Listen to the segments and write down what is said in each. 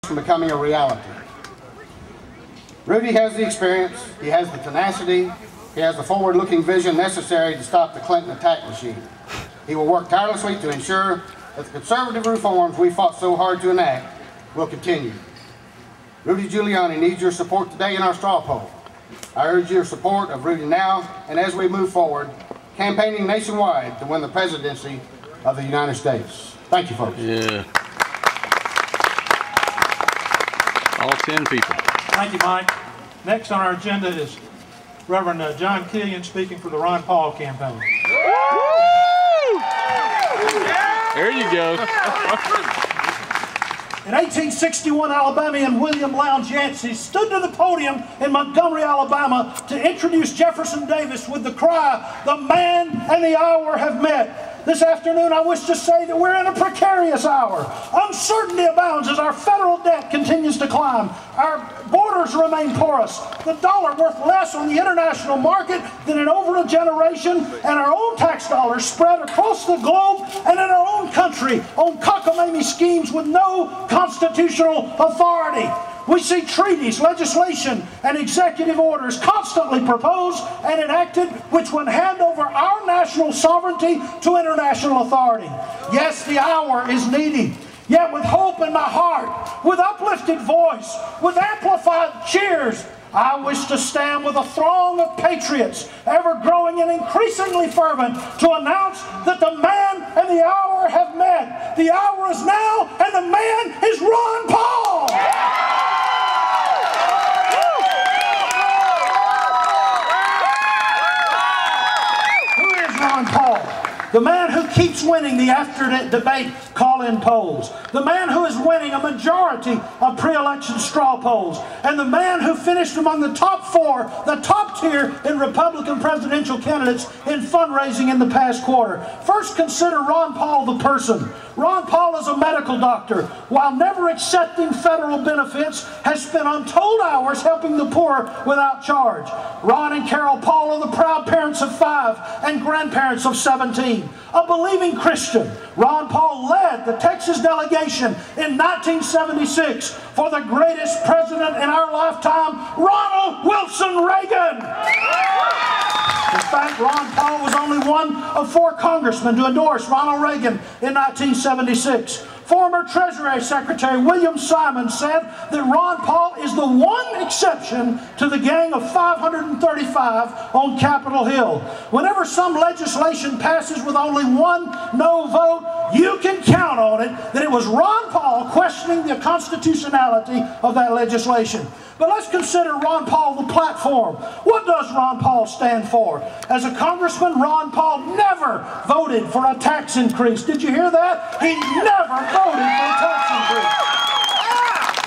from becoming a reality. Rudy has the experience, he has the tenacity, he has the forward-looking vision necessary to stop the Clinton attack machine. He will work tirelessly to ensure that the conservative reforms we fought so hard to enact will continue. Rudy Giuliani needs your support today in our straw poll. I urge your support of Rudy now and as we move forward, campaigning nationwide to win the presidency of the United States. Thank you, folks. Yeah. All 10 people. Thank you, Mike. Next on our agenda is Reverend John Killian speaking for the Ron Paul campaign. There you go. In 1861, Alabamian William Lowndes Yancey stood to the podium in Montgomery, Alabama to introduce Jefferson Davis with the cry, "The man and the hour have met." This afternoon, I wish to say that we're in a precarious hour. Uncertainty abounds as our federal debt continues to climb. Our borders remain porous. The dollar worth less on the international market than in over a generation, and our own tax dollars spread across the globe and in our own country on cockamamie schemes with no constitutional authority. We see treaties, legislation, and executive orders constantly proposed and enacted which would hand over our national sovereignty to international authority. Yes, the hour is needy. Yet with hope in my heart, with uplifted voice, with amplified cheers, I wish to stand with a throng of patriots, ever growing and increasingly fervent, to announce that the man and the hour have met. The hour is now, and the man is Ron Paul! Ron Paul, the man who keeps winning the after-debate call-in polls, the man who is winning a majority of pre-election straw polls, and the man who finished among the top four, the top tier in Republican presidential candidates in fundraising in the past quarter. First, consider Ron Paul the person. Ron Paul is a medical doctor. While never accepting federal benefits, has spent untold hours helping the poor without charge. Ron and Carol Paul are the proud parents of 5 and grandparents of 17. A believing Christian, Ron Paul led the Texas delegation in 1976 for the greatest president in our lifetime, Ronald Wilson Reagan. In fact, Ron Paul was only one of 4 congressmen to endorse Ronald Reagan in 1976. Former Treasury Secretary William Simon said that Ron Paul is the one exception to the gang of 535 on Capitol Hill. Whenever some legislation passes with only one no vote, you can count on it that it was Ron Paul questioning the constitutionality of that legislation. But let's consider Ron Paul the platform. What does Ron Paul stand for? As a congressman, Ron Paul never voted for a tax increase. Did you hear that? He never voted for a tax increase.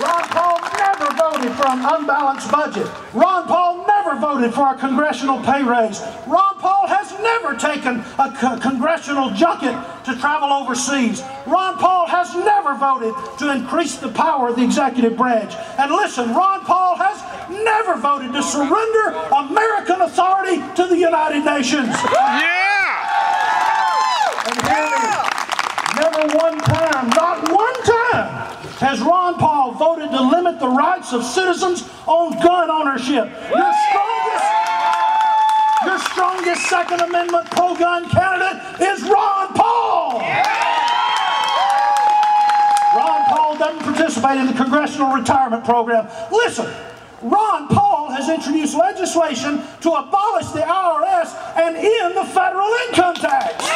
Ron Paul never voted for an unbalanced budget. Ron Paul never voted for a congressional pay raise. Ron Paul has never taken a congressional junket to travel overseas. Ron Paul has never voted to increase the power of the executive branch. And listen, Ron Paul has never voted to surrender American authority to the United Nations. Yeah! And hear me, never one time, not one time, has Ron Paul voted to limit the rights of citizens on gun ownership. Your strongest Second Amendment pro-gun candidate is Ron Paul. Ron Paul doesn't participate in the Congressional Retirement Program. Listen, Ron Paul has introduced legislation to abolish the IRS and end the federal income tax.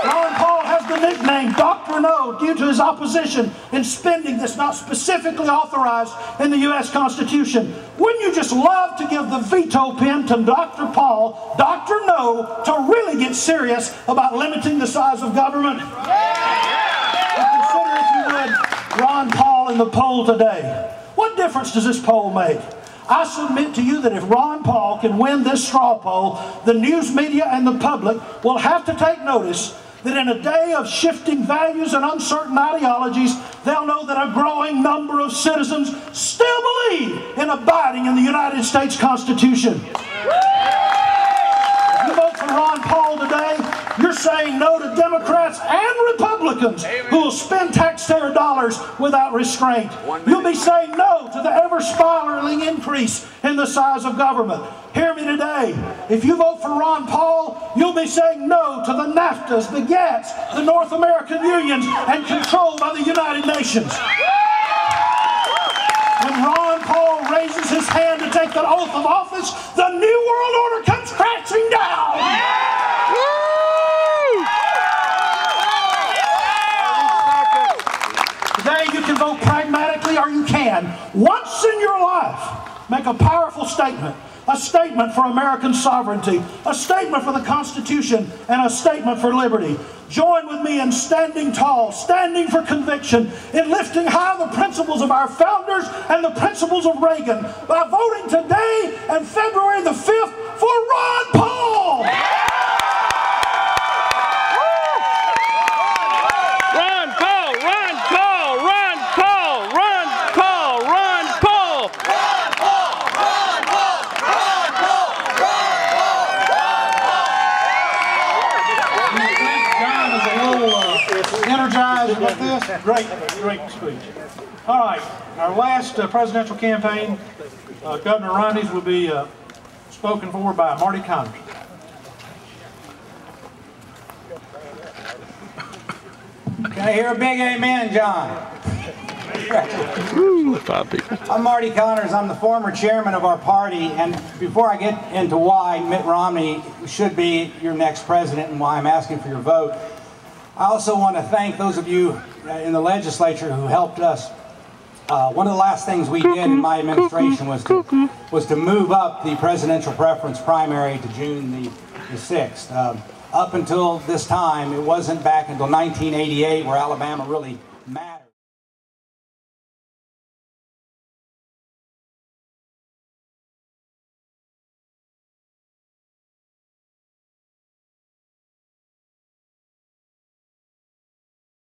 Ron Paul has the nickname Dr. No due to his opposition in spending that's not specifically authorized in the U.S. Constitution. Wouldn't you just love to give the veto pen to Dr. Paul, Dr. No, to really get serious about limiting the size of government? Consider, if you would, Ron Paul in the poll today. What difference does this poll make? I submit to you that if Ron Paul can win this straw poll, the news media and the public will have to take notice that in a day of shifting values and uncertain ideologies, they'll know that a growing number of citizens still believe in abiding in the United States Constitution. If you vote for Ron Paul today, You're saying no to Democrats and Republicans who will spend taxpayer dollars without restraint. You'll be saying no to the ever-spiraling increase in the size of government. Hear me today. If you vote for Ron Paul, you'll be saying no to the NAFTAs, the GATTs, the North American unions, and controlled by the United Nations. When Ron Paul raises his hand to take the oath of office, the New World Order comes crashing down. Today you can vote pragmatically, or you can, once in your life, make a powerful statement. A statement for American sovereignty, a statement for the Constitution, and a statement for liberty. Join with me in standing tall, standing for conviction, in lifting high the principles of our founders and the principles of Reagan by voting today and February the 5th for Ron Paul! Ron Paul! Ron Paul! Ron Paul! Ron Paul! Ron Paul! Energized with this? Great speech. All right, our last presidential campaign, Governor Romney's, will be spoken for by Marty Connors. Can I hear a big amen, John? Woo, 5 people. I'm Marty Connors. I'm the former chairman of our party, and before I get into why Mitt Romney should be your next president and why I'm asking for your vote, I also want to thank those of you in the legislature who helped us. One of the last things we did in my administration was to move up the presidential preference primary to June the 6th. Up until this time, it wasn't back until 1988 where Alabama really mattered.